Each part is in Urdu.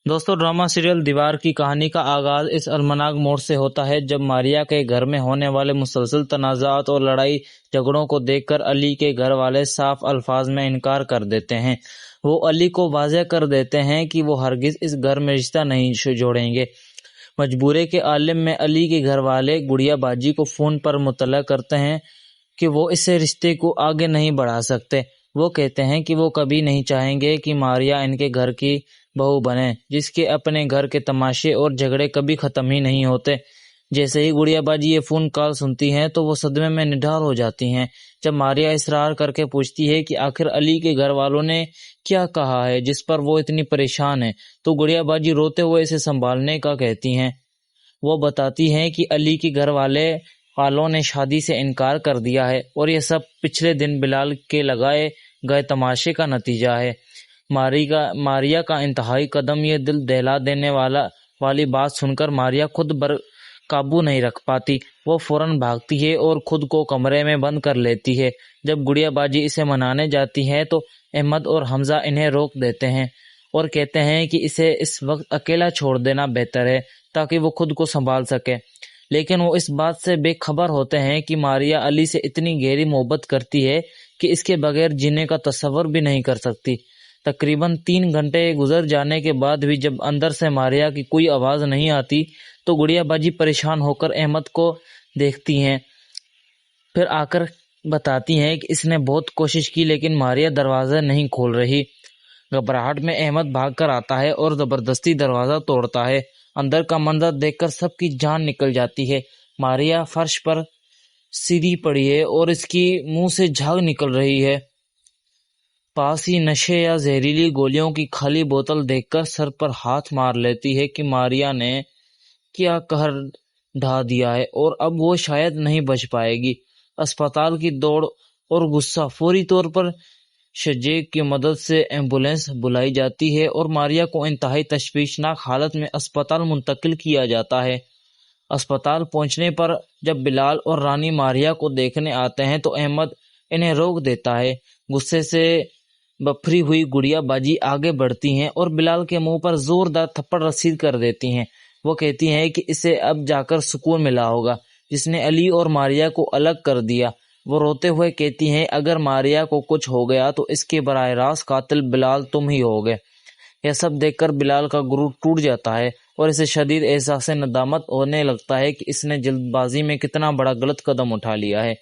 دوستو ڈرامہ سیریل دیوار کی کہانی کا آغاز اس المناک موڑ سے ہوتا ہے جب ماریا کے گھر میں ہونے والے مسلسل تنازعات اور لڑائی جھگڑوں کو دیکھ کر علی کے گھر والے صاف الفاظ میں انکار کر دیتے ہیں۔ وہ علی کو واضح کر دیتے ہیں کہ وہ ہرگز اس گھر میں رشتہ نہیں جوڑیں گے۔ مجبوری کے عالم میں علی کے گھر والے گڑیا باجی کو فون پر مطلع کرتے ہیں کہ وہ اس رشتے کو آگے نہیں بڑھا سکتے۔ وہ کہتے ہیں کہ وہ کبھی نہیں چاہیں گے کہ ماریا ان کے گھر کی بہو بنے، جس کے اپنے گھر کے تماشے اور جھگڑے کبھی ختم ہی نہیں ہوتے۔ جیسے ہی گڑیا باجی یہ فون کال سنتی ہیں تو وہ صدمے میں نڈھال ہو جاتی ہیں۔ جب ماریا اصرار کر کے پوچھتی ہے کہ آخر علی کے گھر والوں نے کیا کہا ہے جس پر وہ اتنی پریشان ہے، تو گڑیا باجی روتے ہوئے اسے سنبھالنے کا کہتی ہیں۔ وہ بتاتی ہیں کہ علی کے گھر والوں نے شادی سے انکار کر دیا ہے اور یہ سب پچھلے دن بلال کے لگائے گئے تماشے کا نتیجہ ہے۔ ماریا کا انتہائی قدم یہ دل دہلا دینے والی بات سن کر ماریا خود قابو نہیں رکھ پاتی۔ وہ فوراً بھاگتی ہے اور خود کو کمرے میں بند کر لیتی ہے۔ جب گڑیا باجی اسے منانے جاتی ہے تو احمد اور حمزہ انہیں روک دیتے ہیں اور کہتے ہیں کہ اسے اس وقت اکیلا چھوڑ دینا بہتر ہے تاکہ وہ خود کو سنبھال سکے، لیکن وہ اس بات سے بے خبر ہوتے ہیں کہ ماریا علی سے اتنی گہری محبت کرتی ہے کہ اس کے بغیر جینے کا تصور بھی نہیں کر سکتی۔ تقریباً 3 گھنٹے گزر جانے کے بعد بھی جب اندر سے ماریا کی کوئی آواز نہیں آتی تو گڑیا باجی پریشان ہو کر احمد کو دیکھتی ہیں، پھر آ کر بتاتی ہیں کہ اس نے بہت کوشش کی لیکن ماریا دروازہ نہیں کھول رہی۔ گھبراہٹ میں احمد بھاگ کر آتا ہے اور زبردستی دروازہ توڑتا ہے۔ اندر کا منظر دیکھ کر سب کی جان نکل جاتی ہے۔ ماریا فرش پر سیدھی پڑی ہے اور اس کی منہ سے جھاگ نکل رہی ہے۔ پاس ہی نشے یا زہریلی گولیوں کی خالی بوتل دیکھ کر سر پر ہاتھ مار لیتی ہے کہ ماریا نے کیا قہر ڈھا دیا ہے اور اب وہ شاید نہیں بچ پائے گی۔ اسپتال کی دوڑ اور غصہ، فوری طور پر شجیع کی مدد سے ایمبولینس بلائی جاتی ہے اور ماریا کو انتہائی تشویشناک حالت میں اسپتال منتقل کیا جاتا ہے۔ اسپتال پہنچنے پر جب بلال اور رانی ماریا کو دیکھنے آتے ہیں تو احمد انہیں روک دیتا ہے۔ غصے سے بپھری ہوئی گڑیا باجی آگے بڑھتی ہیں اور بلال کے منہ پر زوردار تھپڑ رسید کر دیتی ہیں۔ وہ کہتی ہیں کہ اسے اب جا کر سکون ملا ہوگا جس نے علی اور ماریا کو الگ کر دیا۔ وہ روتے ہوئے کہتی ہیں اگر ماریا کو کچھ ہو گیا تو اس کے براہ راست قاتل بلال تم ہی ہوگے۔ یہ سب دیکھ کر بلال کا غرور ٹوٹ جاتا ہے اور اسے شدید احساس ندامت ہونے لگتا ہے کہ اس نے جلد بازی میں کتنا بڑا غلط قدم اٹھا لیا ہے۔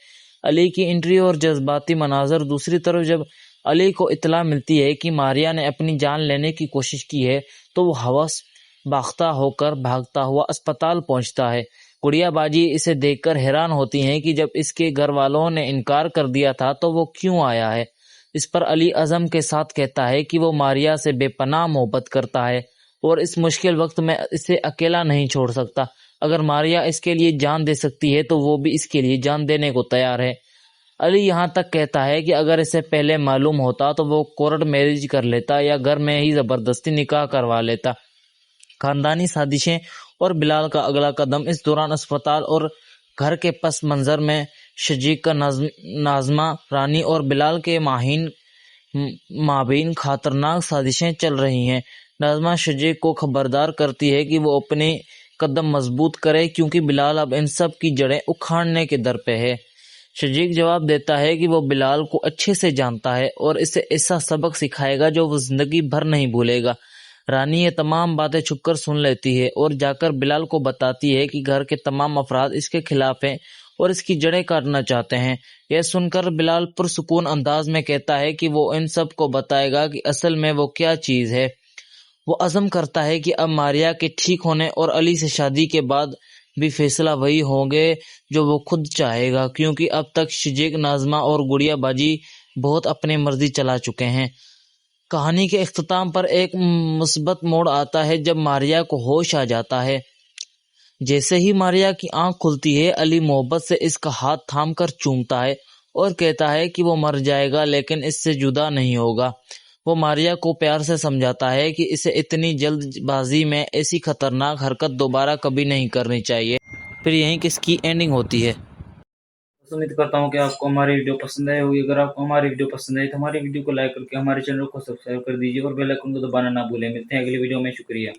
علی کی انٹری اور جذباتی مناظر۔ دوسری طرف جب علی کو اطلاع ملتی ہے کہ ماریا نے اپنی جان لینے کی کوشش کی ہے تو وہ ہوش باختہ ہو کر بھاگتا ہوا اسپتال پہنچتا ہے۔ گڑیا باجی اسے دیکھ کر حیران ہوتی ہیں کہ جب اس کے گھر والوں نے انکار کر دیا تھا تو وہ کیوں آیا ہے۔ اس پر علی عزم کے ساتھ کہتا ہے کہ وہ ماریا سے بے پناہ محبت کرتا ہے اور اس مشکل وقت میں اسے اکیلا نہیں چھوڑ سکتا۔ اگر ماریا اس کے لیے جان دے سکتی ہے تو وہ بھی اس کے لیے جان دینے کو تیار ہے۔ علی یہاں تک کہتا ہے کہ اگر اسے پہلے معلوم ہوتا تو وہ کورٹ میرج کر لیتا یا گھر میں ہی زبردستی نکاح کروا لیتا۔ خاندانی سازشیں اور بلال کا اگلا قدم۔ اس دوران اسپتال اور گھر کے پس منظر میں شجیع کا ناظمہ رانی اور بلال کے مابین خطرناک سازشیں چل رہی ہیں۔ ناظمہ شجیع کو خبردار کرتی ہے کہ وہ اپنی قدم مضبوط کرے کیونکہ بلال اب ان سب کی جڑیں اکھاڑنے کے در پہ ہے۔ شجیع جواب دیتا ہے کہ وہ بلال کو اچھے سے جانتا ہے اور اسے ایسا سبق سکھائے گا جو وہ زندگی بھر نہیں بھولے گا۔ رانی یہ تمام باتیں چھپ کر سن لیتی ہے اور جا کر بلال کو بتاتی ہے کہ گھر کے تمام افراد اس کے خلاف ہیں اور اس کی جڑیں کاٹنا چاہتے ہیں۔ یہ سن کر بلال پرسکون انداز میں کہتا ہے کہ وہ ان سب کو بتائے گا کہ اصل میں وہ کیا چیز ہے۔ وہ عزم کرتا ہے کہ اب ماریا کے ٹھیک ہونے اور علی سے شادی کے بعد بھی فیصلہ وہی ہوگے جو وہ خود چاہے گا، کیونکہ اب تک شجیع، ناظمہ اور گڑیا باجی بہت اپنی مرضی چلا چکے ہیں۔ کہانی کے اختتام پر ایک مثبت موڑ آتا ہے جب ماریا کو ہوش آ جاتا ہے۔ جیسے ہی ماریا کی آنکھ کھلتی ہے علی محبت سے اس کا ہاتھ تھام کر چومتا ہے اور کہتا ہے کہ وہ مر جائے گا لیکن اس سے جدا نہیں ہوگا۔ وہ ماریا کو پیار سے سمجھاتا ہے کہ اسے اتنی جلد بازی میں ایسی خطرناک حرکت دوبارہ کبھی نہیں کرنی چاہیے۔ پھر یہیں کس کی اینڈنگ ہوتی ہے۔ امید کرتا ہوں کہ آپ کو ہماری ویڈیو پسند آئی ہوگی. اگر آپ کو ہماری ویڈیو پسند آئی تو ہماری ویڈیو کو لائک کر کے ہمارے چینل کو سبسکرائب کر دیجیے اور بیل آئیکن کو دبانا نہ بھولیں. ملتے ہیں اگلی ویڈیو میں. شکریہ.